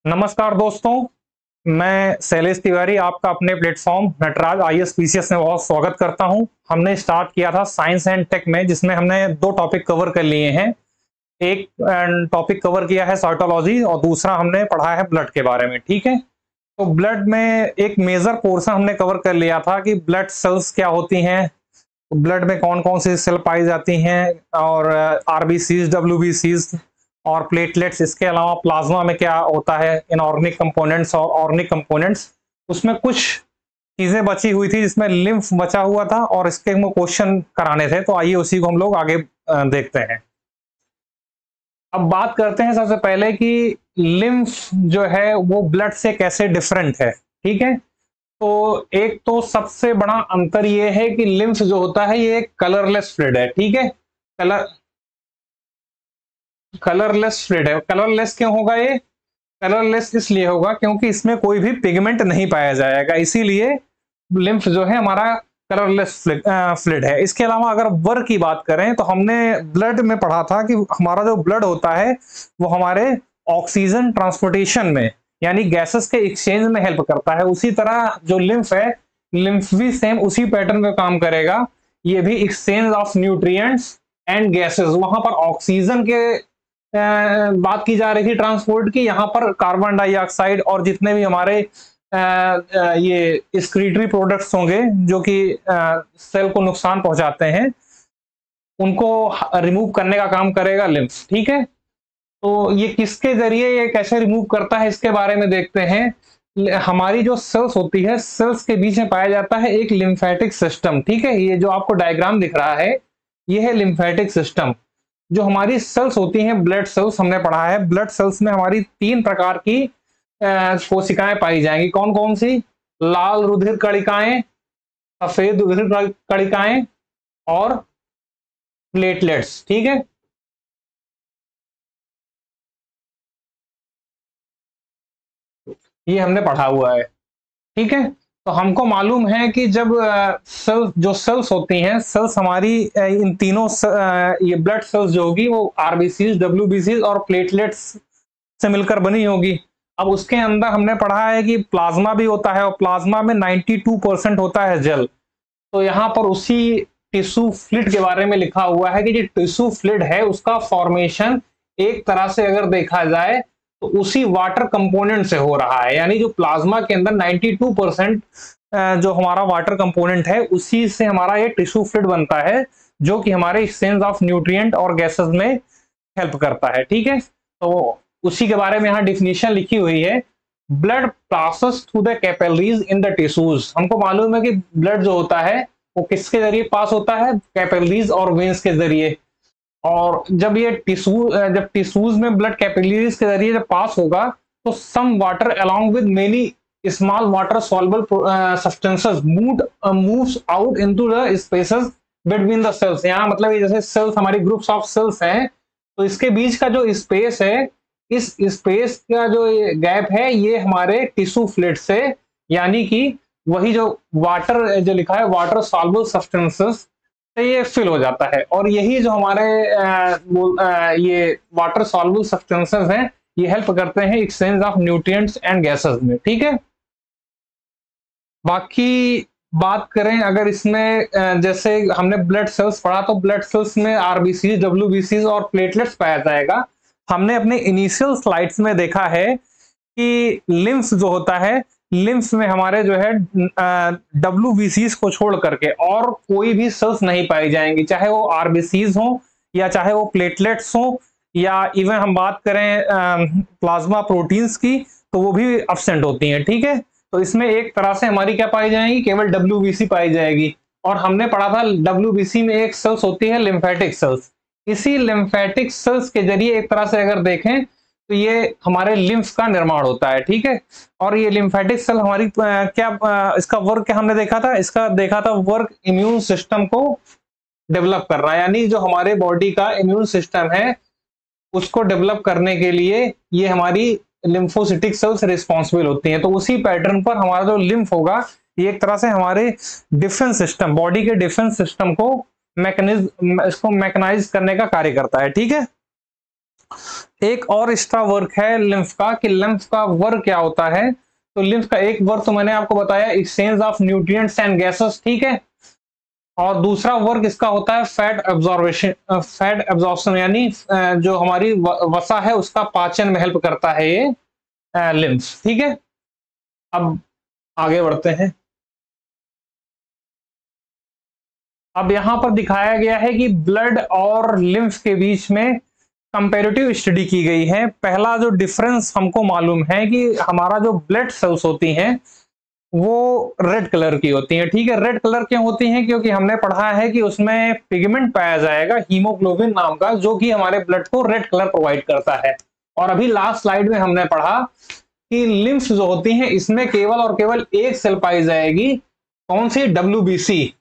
नमस्कार दोस्तों, मैं शैलेश तिवारी आपका अपने प्लेटफॉर्म नटराज आईएएस पीसीएस में बहुत स्वागत करता हूं। हमने स्टार्ट किया था साइंस एंड टेक में, जिसमें हमने दो टॉपिक कवर कर लिए हैं। एक टॉपिक कवर किया है साइटोलॉजी और दूसरा हमने पढ़ा है ब्लड के बारे में। ठीक है, तो ब्लड में एक मेजर पोर्शन हमने कवर कर लिया था कि ब्लड सेल्स क्या होती हैं, ब्लड में कौन कौन सी सेल पाई जाती हैं, और आरबीसीज, डब्ल्यूबीसीज और प्लेटलेट्स। इसके अलावा प्लाज्मा में क्या होता है, इनऑर्गेनिक कंपोनेंट्स और ऑर्गेनिक कंपोनेंट्स। उसमें कुछ चीजें बची हुई थी जिसमें लिम्फ बचा हुआ था और इसके क्वेश्चन कराने थे, तो आइए उसी को हम लोग आगे देखते हैं। अब बात करते हैं सबसे पहले कि लिम्फ जो है वो ब्लड से कैसे डिफरेंट है। ठीक है, तो एक तो सबसे बड़ा अंतर ये है कि लिम्फ जो होता है ये एक कलरलेस फ्लूइड है। ठीक है, कलरलेस फ्लूइड है। कलरलेस क्यों होगा ये? कलरलेस इसलिए होगा क्योंकि इसमें कोई भी पिगमेंट नहीं पाया जाएगा, इसीलिए लिम्फ जो है हमारा कलरलेस फ्लूइड है। इसके अलावा अगर वर्क की बात करें तो हमने ब्लड में पढ़ा था कि हमारा जो ब्लड होता है वो हमारे ऑक्सीजन ट्रांसपोर्टेशन में, यानी गैसेस के एक्सचेंज में हेल्प करता है। उसी तरह जो लिम्फ है, लिम्फ भी सेम उसी पैटर्न में काम करेगा। ये भी exchange of nutrients and gases, वहां पर ऑक्सीजन के बात की जा रही थी ट्रांसपोर्ट की, यहाँ पर कार्बन डाइऑक्साइड और जितने भी हमारे ये एक्सक्रीटरी प्रोडक्ट्स होंगे जो कि सेल को नुकसान पहुंचाते हैं, उनको रिमूव करने का काम करेगा लिम्फ। ठीक है, तो ये किसके जरिए, ये कैसे रिमूव करता है, इसके बारे में देखते हैं। हमारी जो सेल्स होती है, सेल्स के बीच में पाया जाता है एक लिम्फेटिक सिस्टम। ठीक है, ये जो आपको डायग्राम दिख रहा है ये है लिम्फेटिक सिस्टम। जो हमारी सेल्स होती हैं, ब्लड सेल्स, हमने पढ़ा है ब्लड सेल्स में हमारी 3 प्रकार की कोशिकाएं पाई जाएंगी। कौन कौन सी? लाल रुधिर कणिकाएं, सफेद रुधिर कणिकाएं और प्लेटलेट्स। ठीक है, ये हमने पढ़ा हुआ है। ठीक है, तो हमको मालूम है कि जब सेल्स, जो सेल्स होती हैं, सेल्स हमारी इन तीनों ये ब्लड सेल्स जो होगी वो आरबीसीज, डब्ल्यूबीसीज और प्लेटलेट्स से मिलकर बनी होगी। अब उसके अंदर हमने पढ़ा है कि प्लाज्मा भी होता है और प्लाज्मा में 92% होता है जल। तो यहाँ पर उसी टिश्यू फ्लूइड के बारे में लिखा हुआ है कि जो टिश्यू फ्लूइड है उसका फॉर्मेशन एक तरह से अगर देखा जाए तो उसी वाटर कंपोनेंट से हो रहा है। यानी जो प्लाज्मा के अंदर 92% जो हमारा वाटर कंपोनेंट है उसी से हमारा ये टिश्यू फ्लूइड बनता है, जो कि हमारे एक्सचेंज ऑफ न्यूट्रिएंट और गैसेस में हेल्प करता है। ठीक है, तो उसी के बारे में यहाँ डिफिनीशन लिखी हुई है। Blood passes through the capillaries in the tissues. हमको मालूम है कि ब्लड जो होता है वो किसके जरिए पास होता है? कैपिलरीज और वेन्स के जरिए। और जब ये जब टिश्यूज में ब्लड कैपिलरीज के जरिए जब पास होगा तो some water along with many small water soluble substances moves out into the spaces between the cells. यहाँ मतलब जैसे सेल्स हमारी ग्रुप्स ऑफ सेल्स हैं, तो इसके बीच का जो स्पेस है, इस स्पेस का जो गैप है ये हमारे टिश्यू फ्लूइड से, यानी कि वही जो वाटर जो लिखा है वाटर सॉल्युबल सब्सटेंसेस से ये फिल हो जाता है। और यही जो हमारे ये वाटर सॉल्युबल सब्सटेंसेस हैं ये हेल्प करते हैं exchange of nutrients and gases में। ठीक है, बाकी बात करें अगर इसमें जैसे हमने ब्लड सेल्स पढ़ा, तो ब्लड सेल्स में आरबीसी, डब्ल्यूबीसी और प्लेटलेट्स पाया जाएगा। हमने अपने इनिशियल स्लाइड्स में देखा है कि लिम्फ जो होता है, लिम्फ में हमारे जो है डब्ल्यूबीसीज को छोड़ करके और कोई भी सेल्स नहीं पाई जाएंगी, चाहे वो आरबीसीज हो या चाहे वो प्लेटलेट्स हो या इवन हम बात करें प्लाज्मा प्रोटीन्स की तो वो भी एब्सेंट होती हैं। ठीक है, तो इसमें एक तरह से हमारी क्या पाई जाएगी? केवल डब्ल्यूबीसी पाई जाएगी। और हमने पढ़ा था डब्ल्यूबीसी में एक सेल्स होती है लिम्फेटिक सेल्स। इसी लिम्फेटिक सेल्स के जरिए एक तरह से अगर देखें तो ये हमारे लिम्फ का निर्माण होता है। ठीक है, और ये लिम्फेटिक सेल हमारी इसका वर्क क्या हमने देखा था? इसका देखा था वर्क इम्यून सिस्टम को डेवलप कर रहा है, यानी जो हमारे बॉडी का इम्यून सिस्टम है उसको डेवलप करने के लिए ये हमारी लिम्फोसिटिक सेल्स रिस्पॉन्सिबल होती हैं। तो उसी पैटर्न पर हमारा जो लिम्फ होगा ये एक तरह से हमारे डिफेंस सिस्टम, बॉडी के डिफेंस सिस्टम को इसको मैकेनाइज करने का कार्य करता है। ठीक है, एक और एक्स्ट्रा वर्क है लिम्फ का, कि लिम्फ का वर्क क्या होता है। तो लिम्फ का एक वर्क तो मैंने आपको बताया, exchange of nutrients and gases, ठीक है। और दूसरा वर्क इसका होता है फैट एब्जॉर्प्शन, यानी जो हमारी वसा है उसका पाचन में हेल्प करता है ये लिम्फ, ठीक है। अब आगे बढ़ते हैं। अब यहां पर दिखाया गया है कि ब्लड और लिम्फ के बीच में कंपैरेटिव स्टडी की गई है। पहला जो डिफरेंस हमको मालूम है कि हमारा जो ब्लड सेल्स होती हैं वो रेड कलर की होती हैं, ठीक है। रेड कलर क्यों होती हैं? क्योंकि हमने पढ़ा है कि उसमें पिगमेंट पाया जाएगा हीमोग्लोबिन नाम का, जो कि हमारे ब्लड को रेड कलर प्रोवाइड करता है। और अभी लास्ट स्लाइड में हमने पढ़ा कि लिम्फ जो होती हैं इसमें केवल और केवल एक सेल पाई जाएगी, कौन सी? WBC,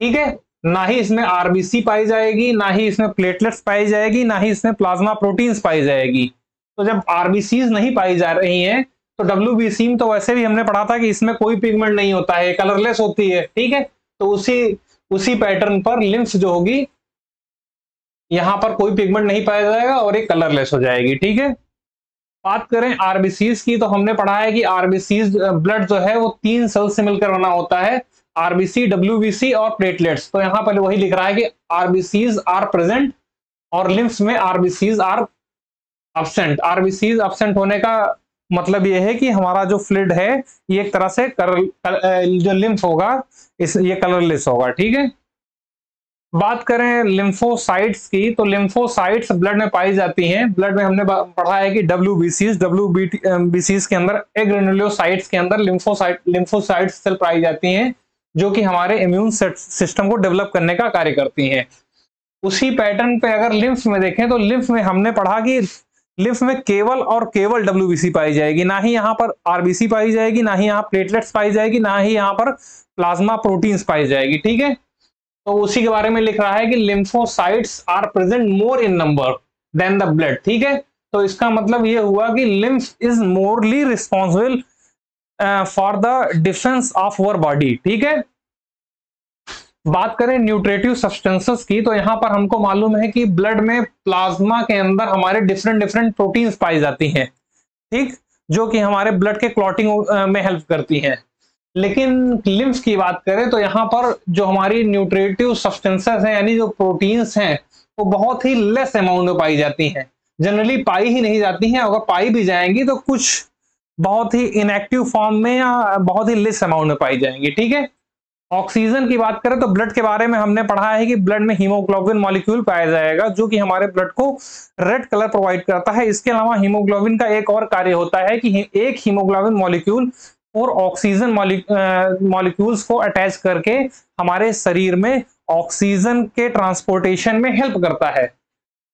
ठीक है। ना ही इसमें आरबीसी पाई जाएगी, ना ही इसमें प्लेटलेट्स पाई जाएगी, ना ही इसमें प्लाज्मा प्रोटीन्स पाई जाएगी। तो जब आरबीसीज नहीं पाई जा रही हैं तो WBC में तो वैसे भी हमने पढ़ा था कि इसमें कोई पिगमेंट नहीं होता है, कलरलेस होती है, ठीक है। तो उसी पैटर्न पर लिम्फ जो होगी, यहां पर कोई पिगमेंट नहीं पाया जाएगा और एक कलरलेस हो जाएगी, ठीक है। बात करें आरबीसीज की, तो हमने पढ़ा है कि आरबीसीज ब्लड जो है वो 3 सेल से मिलकर बना होता है, आरबीसी, WBC और प्लेटलेट्स। तो यहां पर वही लिख रहा है कि आरबीसीज आर प्रेजेंट और लिम्फ्स में RBCs are absent. RBCs absent होने का मतलब यह है कि हमारा जो फ्लूइड है ये एक तरह से जो लिम्फ होगा ये कलरलेस होगा, ठीक है। बात करें लिम्फोसाइट्स की, तो लिम्फोसाइट्स ब्लड में पाई जाती हैं। ब्लड में हमने पढ़ा है कि WBCs के अंदर एग्रेनुलोसाइट्स के अंदर लिम्फोसाइट्स सेल पाई जाती हैं, जो कि हमारे इम्यून सिस्टम को डेवलप करने का कार्य करती हैं। उसी पैटर्न पे अगर लिम्फ में देखें तो लिम्फ में हमने पढ़ा कि लिम्फ में केवल और केवल WBC पाई जाएगी, ना ही यहाँ पर आरबीसी पाई जाएगी, ना ही यहाँ प्लेटलेट्स पाई जाएगी, ना ही यहाँ पर प्लाज्मा प्रोटीन्स पाई जाएगी, ठीक है। तो उसी के बारे में लिख रहा है कि lymphocytes are present more in number than the blood, ठीक है। तो इसका मतलब ये हुआ कि lymph is morely responsible for the defence of our body, ठीक है। बात करें न्यूट्रेटिव सब्सटेंसेस की, तो यहां पर हमको मालूम है कि ब्लड में प्लाज्मा के अंदर हमारे डिफरेंट प्रोटीन्स पाई जाती हैं, ठीक, जो कि हमारे ब्लड के क्लॉटिंग में हेल्प करती हैं। लेकिन लिम्फ की बात करें तो यहाँ पर जो हमारी न्यूट्रिटिव सब्सटेंसेस हैं, यानी जो प्रोटीन्स हैं, वो बहुत ही लेस अमाउंट में पाई जाती हैं। जनरली पाई ही नहीं जाती हैं, अगर पाई भी जाएंगी तो कुछ बहुत ही इनएक्टिव फॉर्म में या बहुत ही लेस अमाउंट में पाई जाएंगी, ठीक है। ऑक्सीजन की बात करें तो ब्लड के बारे में हमने पढ़ा है कि ब्लड में हीमोग्लोबिन मॉलिक्यूल पाया जाएगा, जो कि हमारे ब्लड को रेड कलर प्रोवाइड करता है। इसके अलावा हीमोग्लोबिन का एक और कार्य होता है कि एक हीमोग्लोबिन मॉलिक्यूल और ऑक्सीजन मॉलिक्यूल्स को अटैच करके हमारे शरीर में ऑक्सीजन के ट्रांसपोर्टेशन में हेल्प करता है।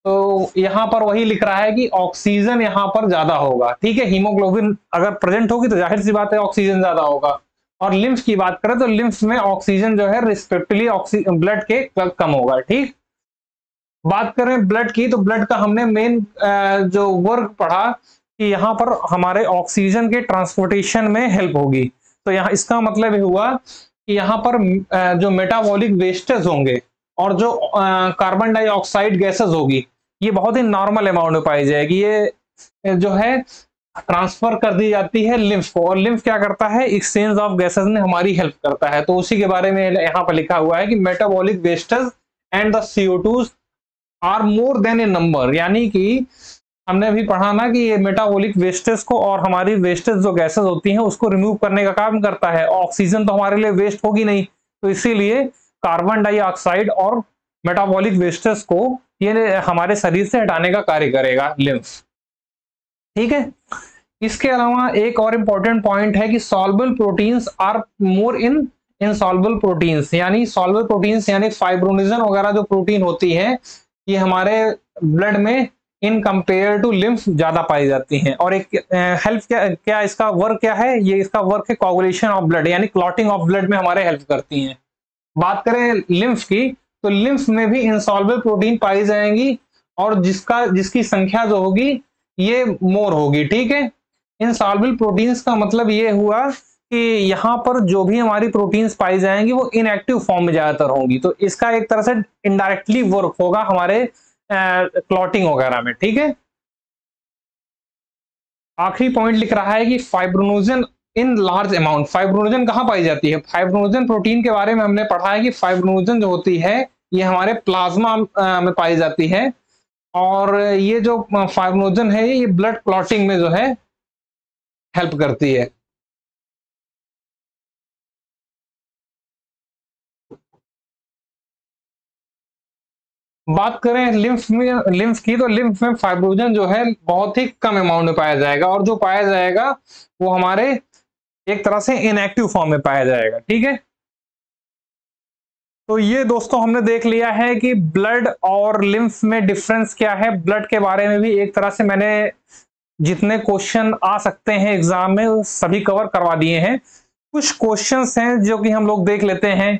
तो यहाँ पर वही लिख रहा है कि ऑक्सीजन यहाँ पर ज्यादा होगा, ठीक है। हीमोग्लोबिन अगर प्रेजेंट होगी तो जाहिर सी बात है ऑक्सीजन ज्यादा होगा। और लिम्फ की बात करें तो लिम्फ में ऑक्सीजन जो है रिस्पेक्टिवली ब्लड के कम होगा, ठीक। बात करें ब्लड की, तो ब्लड का हमने मेन जो वर्क पढ़ा कि यहाँ पर हमारे ऑक्सीजन के ट्रांसपोर्टेशन में हेल्प होगी। तो यहाँ इसका मतलब हुआ कि यहाँ पर जो मेटाबॉलिक वेस्टेज होंगे और जो कार्बन डाइऑक्साइड गैसेस होगी, ये बहुत ही नॉर्मल अमाउंट में पाई जाएगी। ये जो है ट्रांसफर कर दी जाती है लिम्फ को, और लिम्फ क्या करता है? एक्सचेंज ऑफ गैसेस में हमारी हेल्प करता है। तो उसी के बारे में यहाँ पर लिखा हुआ है कि metabolic wastage and the CO2 are more than a number, यानी कि हमने भी पढ़ा ना कि ये मेटाबॉलिक वेस्टेज को और हमारी वेस्टेज जो गैसेस होती हैं उसको रिमूव करने का काम करता है। ऑक्सीजन तो हमारे लिए वेस्ट होगी नहीं, तो इसीलिए कार्बन डाइऑक्साइड और मेटाबॉलिक वेस्टेज को ये हमारे शरीर से हटाने का कार्य करेगा लिम्फ, ठीक है। इसके अलावा एक और इंपॉर्टेंट पॉइंट है कि soluble proteins are more in insoluble proteins, यानी सॉल्युबल प्रोटीन्स यानी फाइब्रोनिजन वगैरह जो प्रोटीन होती है, ये हमारे ब्लड में इन कंपेयर टू लिम्फ ज्यादा पाई जाती हैं। और एक हेल्प क्या इसका वर्क क्या है? ये इसका वर्क है कोगुलेशन ऑफ ब्लड, यानी क्लॉटिंग ऑफ ब्लड में हमारे हेल्प करती हैं। बात करें लिम्फ की, तो लिम्फ में भी इनसॉल्युबल प्रोटीन पाई जाएंगी और जिसकी संख्या जो होगी ये मोर होगी, ठीक है। इनसॉल्युबल प्रोटीन्स का मतलब ये हुआ कि यहाँ पर जो भी हमारी प्रोटीन्स पाई जाएंगी वो इनएक्टिव फॉर्म में ज्यादातर होंगी। तो इसका एक तरह से इनडायरेक्टली वर्क होगा हमारे क्लॉटिंग वगैरह में, ठीक है। आखिरी पॉइंट लिख रहा है कि fibrinogen in large amount. Fibrinogen कहाँ पाई जाती है? फाइब्रोनोजन प्रोटीन के बारे में हमने पढ़ा है कि फाइब्रोनोजन जो होती है ये हमारे प्लाज्मा में पाई जाती है, और ये जो फाइब्रोनोजन है ये ब्लड क्लॉटिंग में जो है हेल्प करती है। बात करें लिम्फ की, तो लिम्फ में फाइब्रोजन जो है बहुत ही कम अमाउंट में पाया जाएगा, और जो पाया जाएगा वो हमारे एक तरह से इनएक्टिव फॉर्म में पाया जाएगा। ठीक है, तो ये दोस्तों हमने देख लिया है कि ब्लड और लिम्फ में डिफरेंस क्या है। ब्लड के बारे में भी एक तरह से मैंने जितने क्वेश्चन आ सकते हैं एग्जाम में सभी कवर करवा दिए हैं। कुछ क्वेश्चंस हैं जो कि हम लोग देख लेते हैं।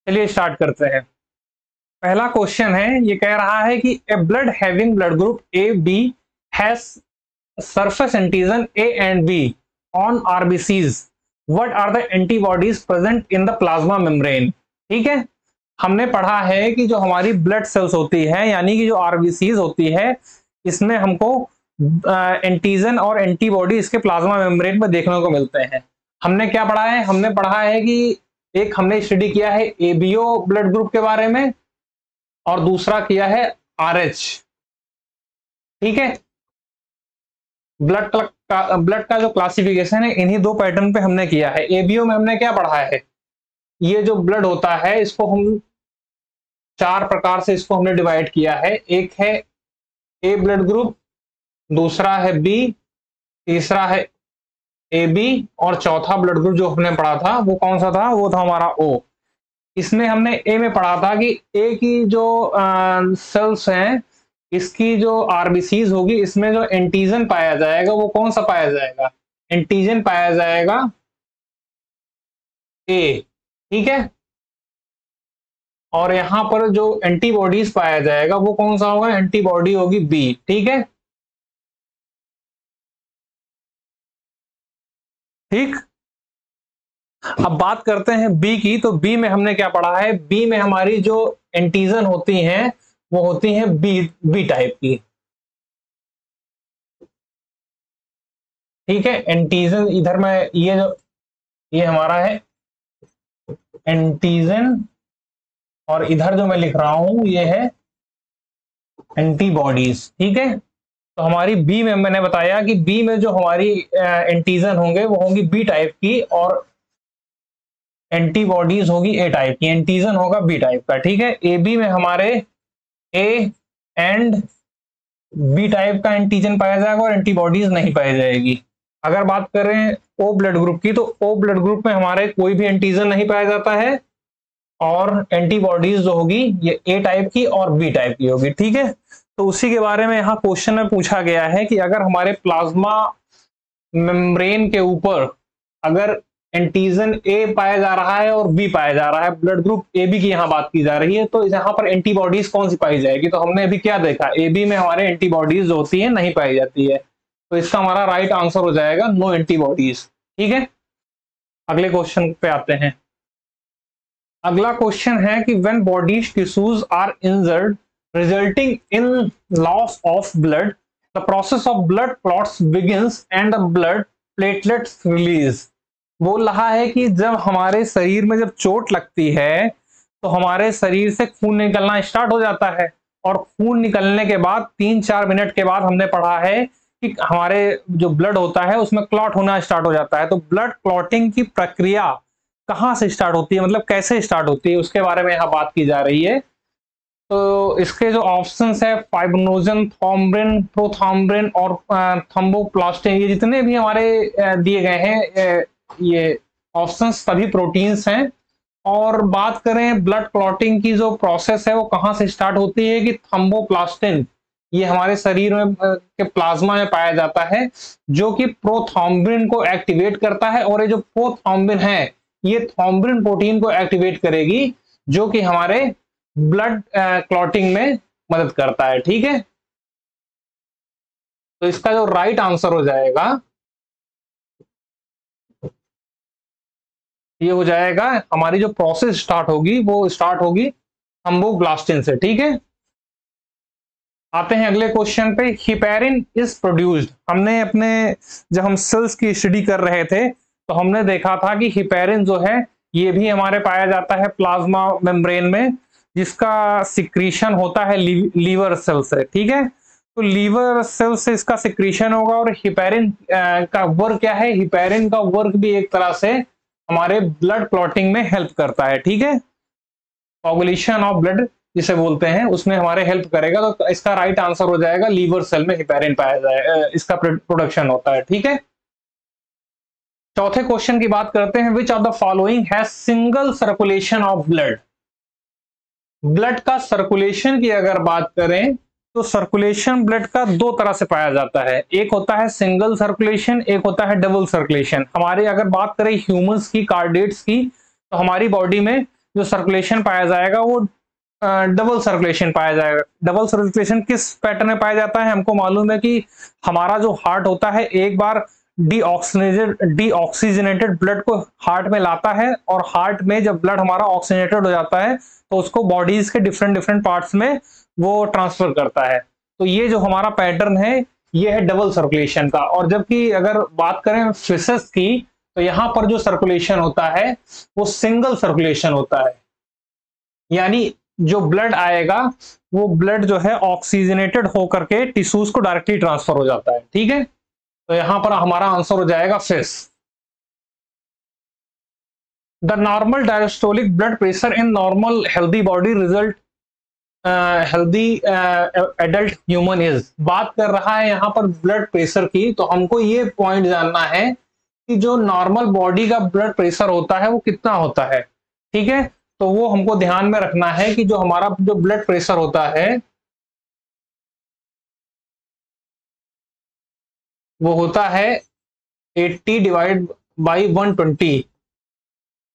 चलिए स्टार्ट करते हैं। पहला क्वेश्चन है, ये कह रहा है कि a blood having blood group A B has surface antigen A and B on RBCs, what are the antibodies present in the plasma membrane. ठीक है, हमने पढ़ा है कि जो हमारी ब्लड सेल्स होती है यानी कि जो आरबीसीज होती है, इसमें हमको एंटीजन और एंटीबॉडी इसके प्लाज्मा मेम्ब्रेन में देखने को मिलते हैं। हमने क्या पढ़ा है? हमने पढ़ा है कि एक हमने स्टडी किया है एबीओ ब्लड ग्रुप के बारे में, और दूसरा किया है आरएच। ठीक है, ब्लड का जो क्लासिफिकेशन है इन्हीं दो पैटर्न पे हमने किया है। एबीओ में हमने क्या पढ़ा है? ये जो ब्लड होता है इसको हम चार प्रकार से इसको हमने डिवाइड किया है। एक है ए ब्लड ग्रुप, दूसरा है बी, तीसरा है ए बी, और चौथा ब्लड ग्रुप जो हमने पढ़ा था वो कौन सा था? वो था हमारा ओ। इसमें हमने ए में पढ़ा था कि ए की जो सेल्स हैं, इसकी जो आरबीसीज होगी, इसमें जो एंटीजन पाया जाएगा वो कौन सा पाया जाएगा? एंटीजन पाया जाएगा ए। ठीक है, और यहां पर जो एंटीबॉडीज पाया जाएगा वो कौन सा होगा? एंटीबॉडी होगी बी। ठीक है, ठीक। अब बात करते हैं बी की, तो बी में हमने क्या पढ़ा है? बी में हमारी जो एंटीजन होती हैं वो होती हैं बी टाइप की। ठीक है, एंटीजन इधर में ये हमारा है एंटीजन, और इधर जो मैं लिख रहा हूं ये है एंटीबॉडीज। ठीक है, तो हमारी बी में मैंने बताया कि बी में जो हमारी एंटीजन होंगे वो होंगी बी टाइप की, और एंटीबॉडीज होगी ए टाइप की। एंटीजन होगा बी टाइप का। ठीक है, ए बी में हमारे ए एंड बी टाइप का एंटीजन पाया जाएगा और एंटीबॉडीज नहीं पाई जाएगी। अगर बात करें ओ ब्लड ग्रुप की, तो ओ ब्लड ग्रुप में हमारे कोई भी एंटीजन नहीं पाया जाता है, और एंटीबॉडीज जो होगी ये ए टाइप की और बी टाइप की होगी। ठीक है, तो उसी के बारे में यहाँ क्वेश्चन में पूछा गया है कि अगर हमारे प्लाज्मा मेम्ब्रेन के ऊपर अगर एंटीजन ए पाया जा रहा है और बी पाया जा रहा है, ब्लड ग्रुप ए बी की यहाँ बात की जा रही है, तो यहाँ पर एंटीबॉडीज कौन सी पाई जाएगी? तो हमने अभी क्या देखा? ए बी में हमारे एंटीबॉडीज जो होती है नहीं पाई जाती है, तो इसका हमारा राइट आंसर हो जाएगा नो एंटीबॉडीज। ठीक है, अगले क्वेश्चन पे आते हैं। अगला क्वेश्चन है कि when bodies tissues are injured resulting in loss of blood, the process of blood clots begins and the blood platelets release. बोल रहा है कि जब हमारे शरीर में जब चोट लगती है तो हमारे शरीर से खून निकलना स्टार्ट हो जाता है, और खून निकलने के बाद 3-4 मिनट के बाद हमने पढ़ा है कि हमारे जो ब्लड होता है उसमें क्लॉट होना स्टार्ट हो जाता है। तो ब्लड क्लॉटिंग की प्रक्रिया कहाँ से स्टार्ट होती है, मतलब कैसे स्टार्ट होती है, उसके बारे में यहाँ बात की जा रही है। तो इसके जो ऑप्शंस है फाइब्रोनोजन, थ्रोम्बिन, प्रोथ्रोम्बिन और थ्रोम्बोप्लास्टिन, ये जितने भी हमारे दिए गए हैं ये ऑप्शंस सभी प्रोटीन्स हैं। और बात करें ब्लड क्लॉटिंग की जो प्रोसेस है वो कहाँ से स्टार्ट होती है कि थ्रोम्बोप्लास्टिन ये हमारे शरीर में के प्लाज्मा में पाया जाता है, जो कि प्रोथ्रोम्बिन को एक्टिवेट करता है, और ये जो प्रोथ्रोम्बिन है ये थ्रोम्बिन प्रोटीन को एक्टिवेट करेगी, जो कि हमारे ब्लड क्लॉटिंग में मदद करता है। ठीक है, तो इसका जो राइट आंसर हो जाएगा ये हो जाएगा, हमारी जो प्रोसेस स्टार्ट होगी वो स्टार्ट होगी थ्रोम्बोप्लास्टिन से। ठीक है, आते हैं अगले क्वेश्चन पे। हिपेरिन इज प्रोड्यूस्ड, हमने अपने जब हम सेल्स की स्टडी कर रहे थे तो हमने देखा था कि हिपेरिन जो है ये भी हमारे पाया जाता है प्लाज्मा मेम्ब्रेन में, जिसका सिक्रीशन होता है लीवर सेल से। ठीक है, तो लीवर सेल से इसका सिक्रीशन होगा। और हिपेरिन का वर्क क्या है? हिपेरिन का वर्क भी एक तरह से हमारे ब्लड क्लॉटिंग में हेल्प करता है। ठीक है, कोगुलेशन ऑफ ब्लड जिसे बोलते हैं उसमें हमारे हेल्प करेगा। तो इसका राइट आंसर हो जाएगा लीवर सेल में हिपेरिन पाया जाए, इसका प्रोडक्शन होता है। ठीक है, चौथे क्वेश्चन की बात करते हैं। Which of the following has single circulation of blood? Blood का सर्कुलेशन की अगर बात करें तो सर्कुलेशन ब्लड का दो तरह से पाया जाता है, एक होता है सिंगल सर्कुलेशन, एक होता है डबल सर्कुलेशन। हमारे अगर बात करें ह्यूमंस की, कार्डेट्स की, तो हमारी बॉडी में जो सर्कुलेशन पाया जाएगा वो डबल सर्कुलेशन पाया जाएगा। डबल सर्कुलेशन किस पैटर्न में पाया जाता है? हमको मालूम है कि हमारा जो हार्ट होता है एक बार डीऑक्सीजनेटेड ब्लड को हार्ट में लाता है, और हार्ट में जब ब्लड हमारा ऑक्सीजनेटेड हो जाता है तो उसको बॉडीज के डिफरेंट डिफरेंट पार्ट्स में वो ट्रांसफर करता है। तो ये जो हमारा पैटर्न है ये है डबल सर्कुलेशन का। और जबकि अगर बात करें फिशेस की तो यहां पर जो सर्कुलेशन होता है वो सिंगल सर्कुलेशन होता है, यानी जो ब्लड आएगा वो ब्लड जो है ऑक्सीजनेटेड होकर के टिश्यूज को डायरेक्टली ट्रांसफर हो जाता है। ठीक है, तो यहां पर हमारा आंसर हो जाएगा fish. The normal diastolic blood pressure in normal healthy body result healthy adult human is. बात कर रहा है यहाँ पर ब्लड प्रेशर की, तो हमको ये पॉइंट जानना है कि जो नॉर्मल बॉडी का ब्लड प्रेशर होता है वो कितना होता है। ठीक है, तो वो हमको ध्यान में रखना है कि जो हमारा जो ब्लड प्रेशर होता है वो होता है 80 डिवाइड बाई 120।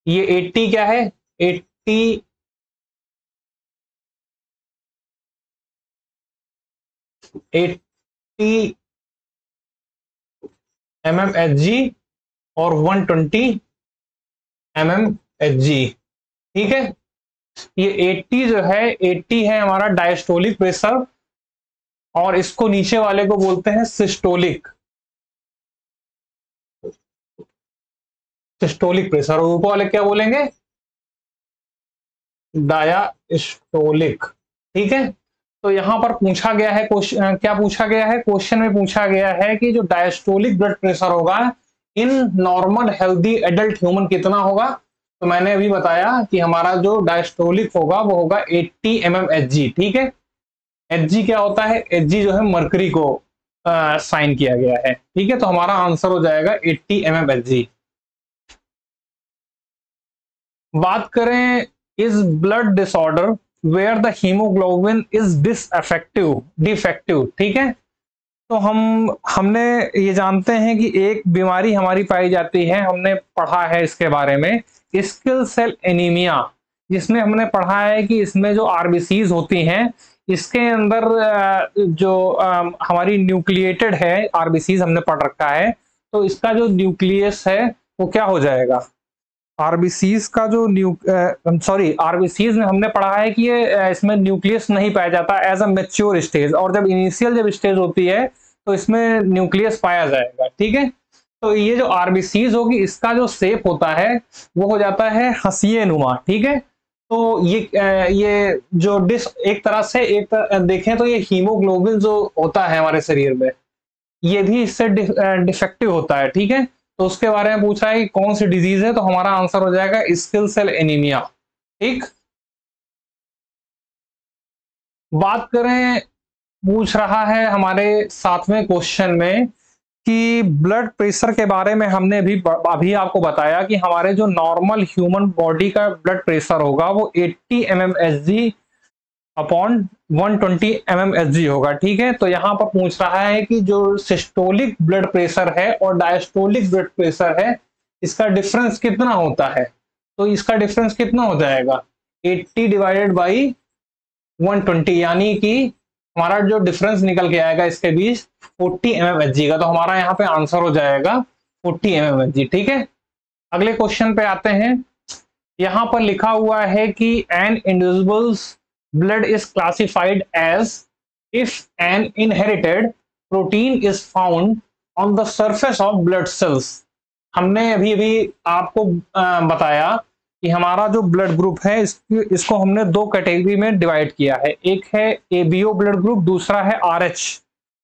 ये 80 क्या है? 80 mmHg और 120 mmHg। ठीक है, ये 80 जो है 80 है हमारा डायस्टोलिक प्रेशर, और इसको नीचे वाले को बोलते हैं सिस्टोलिक सिस्टोलिक प्रेशर। और ऊपर वाले क्या बोलेंगे? डायास्टोलिक। ठीक है, तो यहां पर पूछा गया है क्वेश्चन, क्या पूछा गया है क्वेश्चन में? पूछा गया है कि जो डायस्टोलिक ब्लड प्रेशर होगा in normal healthy adult human कितना होगा। तो मैंने अभी बताया कि हमारा जो डायस्टोलिक होगा वो होगा 80 mmHg। ठीक है, Hg क्या होता है? Hg जो है मरकरी को साइन किया गया है। ठीक है, तो हमारा आंसर हो जाएगा 80 mmHg। बात करें is blood disorder where the haemoglobin is defective. ठीक है, तो हमने ये जानते हैं कि एक बीमारी हमारी पाई जाती है, हमने पढ़ा है इसके बारे में, सिकल सेल एनीमिया, जिसमें हमने पढ़ा है कि इसमें जो आरबीसीज होती हैं इसके अंदर जो हमारी न्यूक्लिएटेड है आरबीसीज हमने पढ़ रखा है, तो इसका जो न्यूक्लियस है वो क्या हो जाएगा? आरबीसीज का जो आरबीसीज में हमने पढ़ा है कि ये इसमें न्यूक्लियस नहीं पाया जाता एज अ मैच्योर स्टेज, और जब इनिशियल जब स्टेज होती है तो इसमें न्यूक्लियस पाया जाएगा। ठीक है, तो ये जो आरबीसीज होगी इसका जो शेप होता है वो हो जाता है हंसिए नुमा। ठीक है, तो ये जो एक तरह से देखें तो ये हीमोग्लोबिन जो होता है हमारे शरीर में ये भी इससे डिफेक्टिव होता है। ठीक है, तो उसके बारे में पूछा है कि कौन सी डिजीज है, तो हमारा आंसर हो जाएगा सिकल सेल एनीमिया। ठीक, बात करें, पूछ रहा है हमारे 7वें क्वेश्चन में कि ब्लड प्रेशर के बारे में हमने अभी आपको बताया कि हमारे जो नॉर्मल ह्यूमन बॉडी का ब्लड प्रेशर होगा वो 80 mmHg अपॉन 120 mmHg होगा। ठीक है, तो यहां पर पूछ रहा है कि जो सिस्टोलिक ब्लड प्रेशर है और डायस्टोलिक ब्लड प्रेशर है इसका डिफरेंस कितना होता है। तो इसका डिफरेंस कितना हो जाएगा? 80 डिवाइडेड बाई 120, यानी कि हमारा जो डिफरेंस निकल के आएगा इसके बीच 40 mmHg का। तो हमारा यहाँ पे आंसर हो जाएगा 40 mmHg। ठीक है, अगले क्वेश्चन पे आते हैं। यहां पर लिखा हुआ है कि an individual's blood is classified as if an inherited protein is found on the surface of blood cells। हमने अभी अभी आपको बताया कि हमारा जो ब्लड ग्रुप है इसको हमने दो कैटेगरी में डिवाइड किया है, एक है एबीओ ब्लड ग्रुप, दूसरा है आरएच।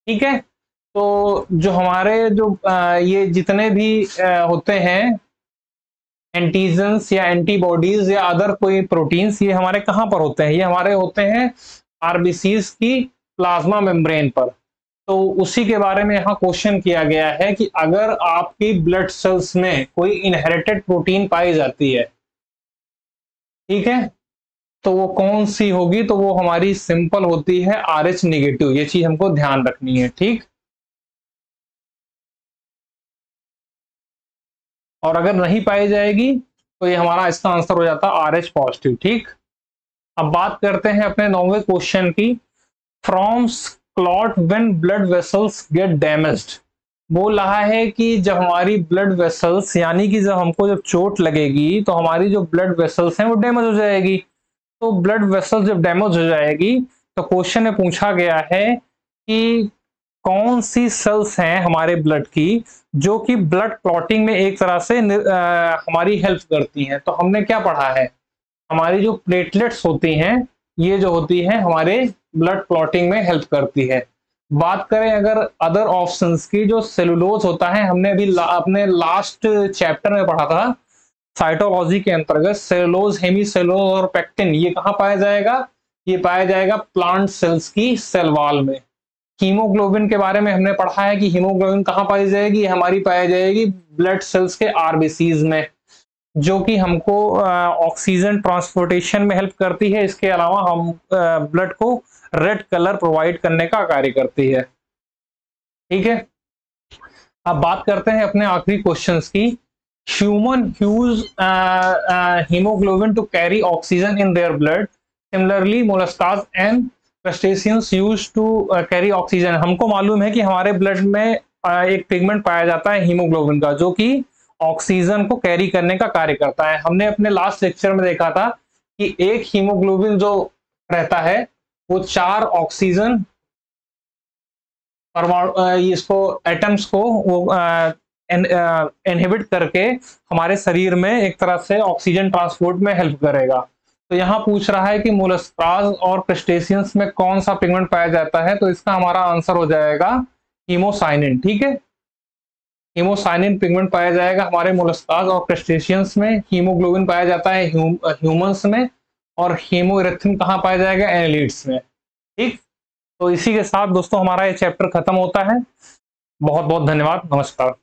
ठीक है, तो जो हमारे जो ये जितने भी होते हैं एंटीजन्स या एंटीबॉडीज या अदर कोई प्रोटीन्स, ये हमारे कहाँ पर होते हैं? ये हमारे होते हैं आरबीसीज की प्लाज्मा मेम्ब्रेन पर। तो उसी के बारे में यहाँ क्वेश्चन किया गया है कि अगर आपकी ब्लड सेल्स में कोई इनहेरिटेड प्रोटीन पाई जाती है, ठीक है, तो वो कौन सी होगी? तो वो हमारी सिंपल होती है RH नेगेटिव। ये चीज हमको ध्यान रखनी है, ठीक। और अगर नहीं पाई जाएगी तो ये हमारा इसका आंसर हो जाता है RH पॉजिटिव, ठीक। अब बात करते हैं अपने 9वें क्वेश्चन की। Forms clot when blood vessels get damaged. बोल रहा है कि जब हमारी ब्लड वेसल्स, यानी कि जब हमको जब चोट लगेगी तो हमारी जो ब्लड वेसल्स हैं वो डैमेज हो जाएगी। तो ब्लड वेसल्स जब डैमेज हो जाएगी तो क्वेश्चन में पूछा गया है कि कौन सी सेल्स हैं हमारे ब्लड की जो कि ब्लड क्लॉटिंग में एक तरह से हमारी हेल्प करती हैं। तो हमने क्या पढ़ा है, हमारी जो प्लेटलेट्स होती हैं ये जो होती हैं हमारे ब्लड क्लॉटिंग में हेल्प करती है। बात करें अगर अदर ऑप्शंस की, जो सेलुलोज होता है, हमने अभी अपने लास्ट चैप्टर में पढ़ा था साइटोलॉजी के अंतर्गत, सेलुलोज, हेमीसेलुलोज और पेक्टिन, ये कहाँ पाया जाएगा? ये पाया जाएगा प्लांट सेल्स की सेल वॉल में। हीमोग्लोबिन के बारे में हमने पढ़ा है कि हीमोग्लोबिन कहाँ पाई जाएगी? हमारी पाई जाएगी ब्लड सेल्स के आरबीसीज में, जो कि हमको ऑक्सीजन ट्रांसपोर्टेशन में हेल्प करती है। इसके अलावा हम ब्लड को रेड कलर प्रोवाइड करने का कार्य करती है, ठीक है। अब बात करते हैं अपने आखिरी क्वेश्चंस की। Human use haemoglobin to carry oxygen in their blood, similarly molluscs and crustaceans use to carry oxygen. हमको मालूम है कि हमारे ब्लड में एक पिगमेंट पाया जाता है हीमोग्लोबिन का, जो कि ऑक्सीजन को कैरी करने का कार्य करता है। हमने अपने लास्ट लेक्चर में देखा था कि एक हीमोग्लोबिन जो रहता है वो 4 ऑक्सीजन इसको एटम्स को वो इनहिबिट करके हमारे शरीर में एक तरह से ऑक्सीजन ट्रांसपोर्ट में हेल्प करेगा। तो यहाँ पूछ रहा है कि मोलस्कास और क्रस्टेशियंस में कौन सा पिगमेंट पाया जाता है? तो इसका हमारा आंसर हो जाएगा हीमोसाइनिन, ठीक है। हीमोसाइनिन पिगमेंट पाया जाएगा हमारे मोलस्कास और क्रस्टेशियंस में। हीमोग्लोबिन पाया जाता है ह्यूमंस में, और हीमोइरेथ्रिन कहाँ पाया जाएगा? एनालिड्स में, ठीक। तो इसी के साथ दोस्तों हमारा ये चैप्टर खत्म होता है। बहुत बहुत धन्यवाद, नमस्कार।